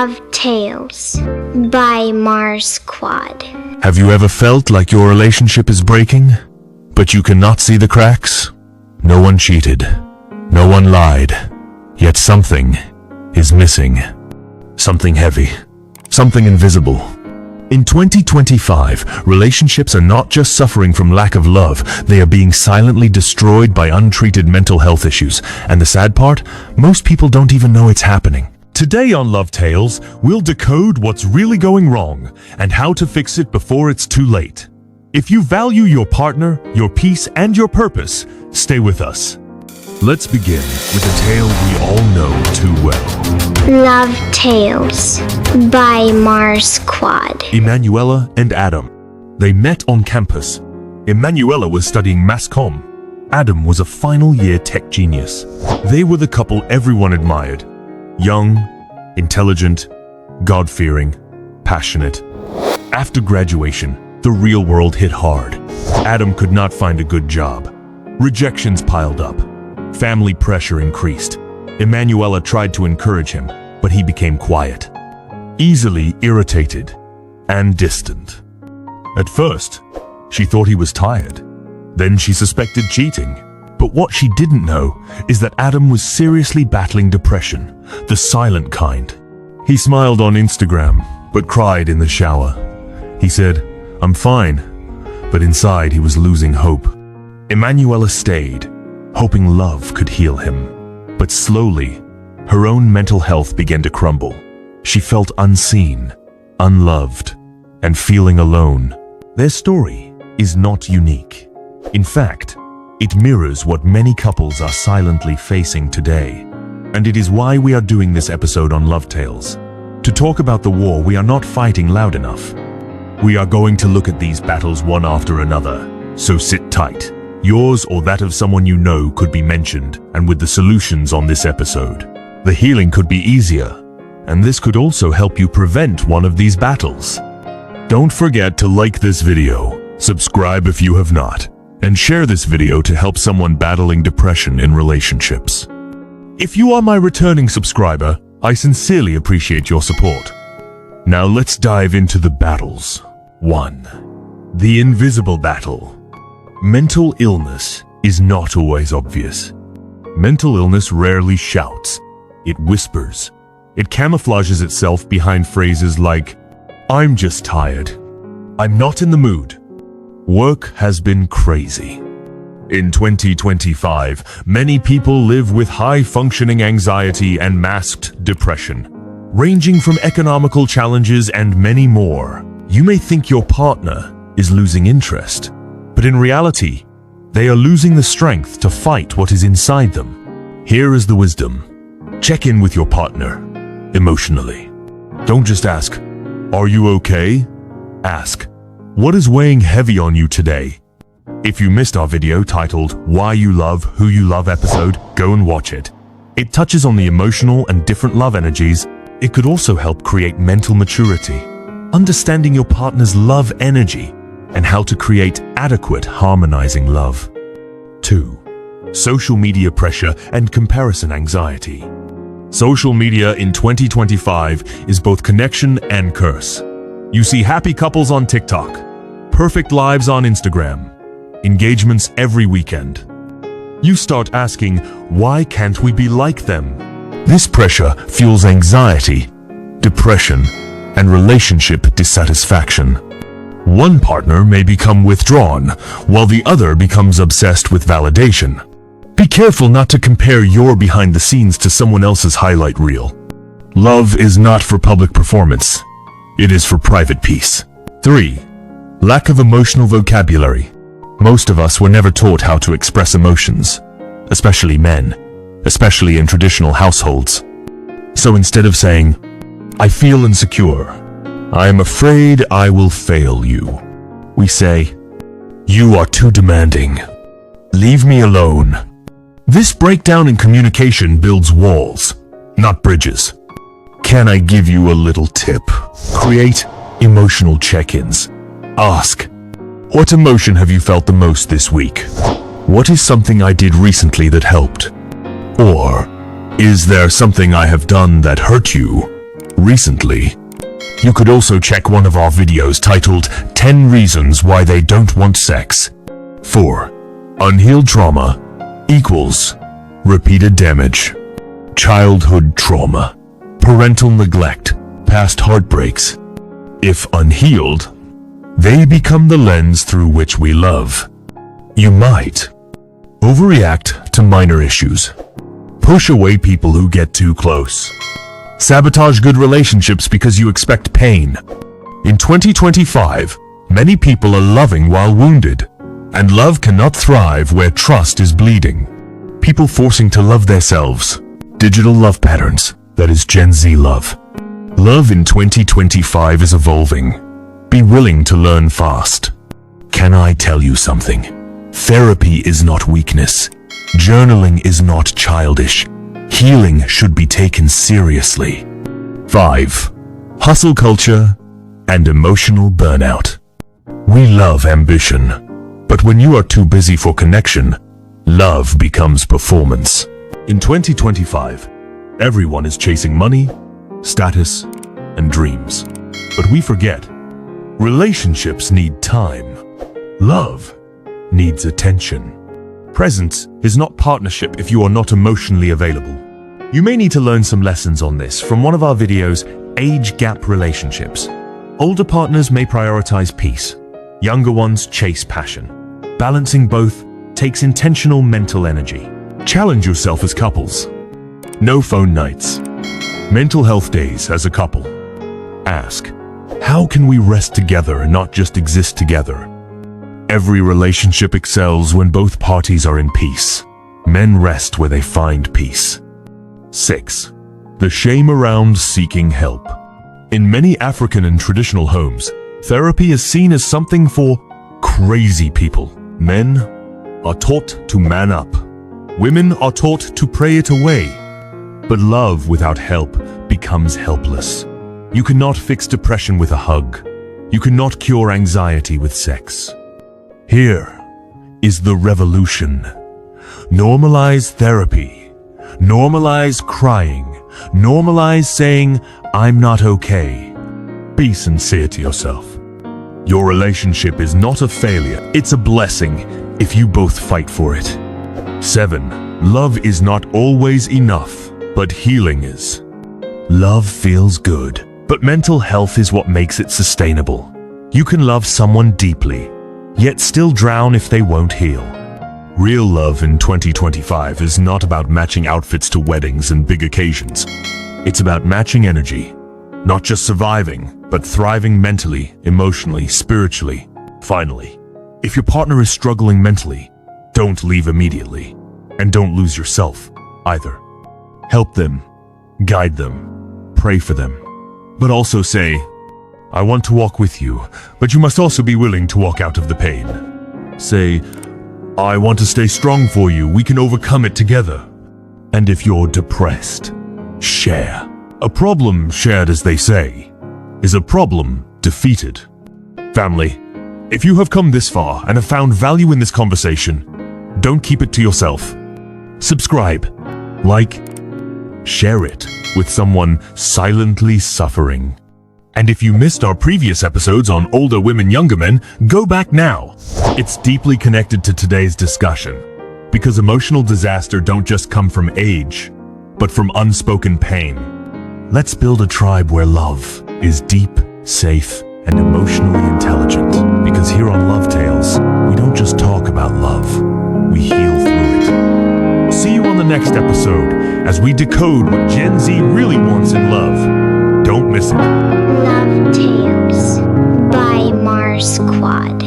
LoveTales by MarsQuad. Have you ever felt like your relationship is breaking, but you cannot see the cracks? No one cheated. No one lied. Yet something is missing. Something heavy. Something invisible. In 2025, relationships are not just suffering from lack of love, they are being silently destroyed by untreated mental health issues. And the sad part? Most people don't even know it's happening. Today on LoveTales, we'll decode what's really going wrong and how to fix it before it's too late. If you value your partner, your peace, and your purpose, stay with us. Let's begin with a tale we all know too well. LoveTales by MarsQuad. Emanuela and Adam. They met on campus. Emanuela was studying mass comm. Adam was a final year tech genius. They were the couple everyone admired. Young, intelligent, God-fearing, passionate. After graduation, the real world hit hard. Adam could not find a good job. Rejections piled up. Family pressure increased. Emanuela tried to encourage him, but he became quiet, easily irritated, and distant. At first, she thought he was tired. Then she suspected cheating. But what she didn't know is that Adam was seriously battling depression, the silent kind. He smiled on Instagram, but cried in the shower. He said, "I'm fine," but inside he was losing hope. Emanuela stayed, hoping love could heal him. But slowly, her own mental health began to crumble. She felt unseen, unloved, and feeling alone. Their story is not unique. In fact, it mirrors what many couples are silently facing today. And it is why we are doing this episode on LoveTales. To talk about the war we are not fighting loud enough. We are going to look at these battles one after another. So sit tight. Yours or that of someone you know could be mentioned, and with the solutions on this episode. The healing could be easier, and this could also help you prevent one of these battles. Don't forget to like this video, subscribe if you have not, and share this video to help someone battling depression in relationships. If you are my returning subscriber, I sincerely appreciate your support. Now let's dive into the battles. 1. The invisible battle. Mental illness is not always obvious. Mental illness rarely shouts. It whispers. It camouflages itself behind phrases like, "I'm just tired," "I'm not in the mood," "Work has been crazy." In 2025, many people live with high-functioning anxiety and masked depression, ranging from economical challenges and many more. You may think your partner is losing interest, but in reality, they are losing the strength to fight what is inside them. Here is the wisdom. Check in with your partner, emotionally. Don't just ask, "Are you okay?" Ask, "What is weighing heavy on you today?" If you missed our video titled Why You Love Who You Love episode, go and watch it. It touches on the emotional and different love energies. It could also help create mental maturity, understanding your partner's love energy, and how to create adequate harmonizing love. 2. Social media pressure and comparison anxiety. Social media in 2025 is both connection and curse. You see happy couples on TikTok, perfect lives on Instagram, engagements every weekend. You start asking, why can't we be like them? This pressure fuels anxiety, depression, and relationship dissatisfaction. One partner may become withdrawn, while the other becomes obsessed with validation. Be careful not to compare your behind the scenes to someone else's highlight reel. Love is not for public performance. It is for private peace. 3. Lack of emotional vocabulary. Most of us were never taught how to express emotions, especially men, especially in traditional households. So instead of saying, "I feel insecure," "I am afraid I will fail you," we say, "You are too demanding. Leave me alone." This breakdown in communication builds walls, not bridges. Can I give you a little tip? Create emotional check-ins. Ask, "What emotion have you felt the most this week? What is something I did recently that helped?" Or, "Is there something I have done that hurt you?" recently. You could also check one of our videos titled 10 Reasons Why They Don't Want Sex. 4. Unhealed trauma equals repeated damage. Childhood trauma, parental neglect, past heartbreaks. If unhealed, they become the lens through which we love. You might overreact to minor issues, push away people who get too close, sabotage good relationships because you expect pain. In 2025, many people are loving while wounded, and love cannot thrive where trust is bleeding. People forcing to love themselves. Digital love patterns, that is Gen Z love. Love in 2025 is evolving. Be willing to learn fast. Can I tell you something? Therapy is not weakness. Journaling is not childish. Healing should be taken seriously. 5. Hustle culture and emotional burnout. We love ambition, but when you are too busy for connection, love becomes performance. In 2025, everyone is chasing money, status, and dreams. But we forget, relationships need time. Love needs attention. Presence is not partnership if you are not emotionally available. You may need to learn some lessons on this from one of our videos, Age Gap Relationships. Older partners may prioritize peace. Younger ones chase passion. Balancing both takes intentional mental energy. Challenge yourself as couples. No phone nights. Mental health days as a couple. Ask, how can we rest together and not just exist together? Every relationship excels when both parties are in peace. Men rest where they find peace. 6. The shame around seeking help. In many African and traditional homes, therapy is seen as something for crazy people. Men are taught to man up. Women are taught to pray it away. But love without help becomes helpless. You cannot fix depression with a hug. You cannot cure anxiety with sex. Here is the revolution. Normalize therapy. Normalize crying. Normalize saying, I'm not okay. Be sincere to yourself. Your relationship is not a failure. It's a blessing if you both fight for it. 7. Love is not always enough, but healing is. Love feels good, but mental health is what makes it sustainable. You can love someone deeply, yet still drown if they won't heal. Real love in 2025 is not about matching outfits to weddings and big occasions. It's about matching energy, not just surviving, but thriving mentally, emotionally, spiritually. Finally, if your partner is struggling mentally, don't leave immediately, and don't lose yourself either. Help them, guide them, pray for them, but also say, I want to walk with you, but you must also be willing to walk out of the pain. Say, I want to stay strong for you, we can overcome it together. And if you're depressed, share. A problem shared, as they say, is a problem defeated. Family, if you have come this far and have found value in this conversation, don't keep it to yourself. Subscribe, like, share it with someone silently suffering. And if you missed our previous episodes on older women, younger men, go back now. It's deeply connected to today's discussion, because emotional disaster don't just come from age, but from unspoken pain. Let's build a tribe where love is deep, safe, and emotionally intelligent. Because here on LoveTales, we don't just talk about love, we heal through it. See you on the next episode as we decode what Gen Z really wants in love. Don't miss it. LoveTales by MarsQuad.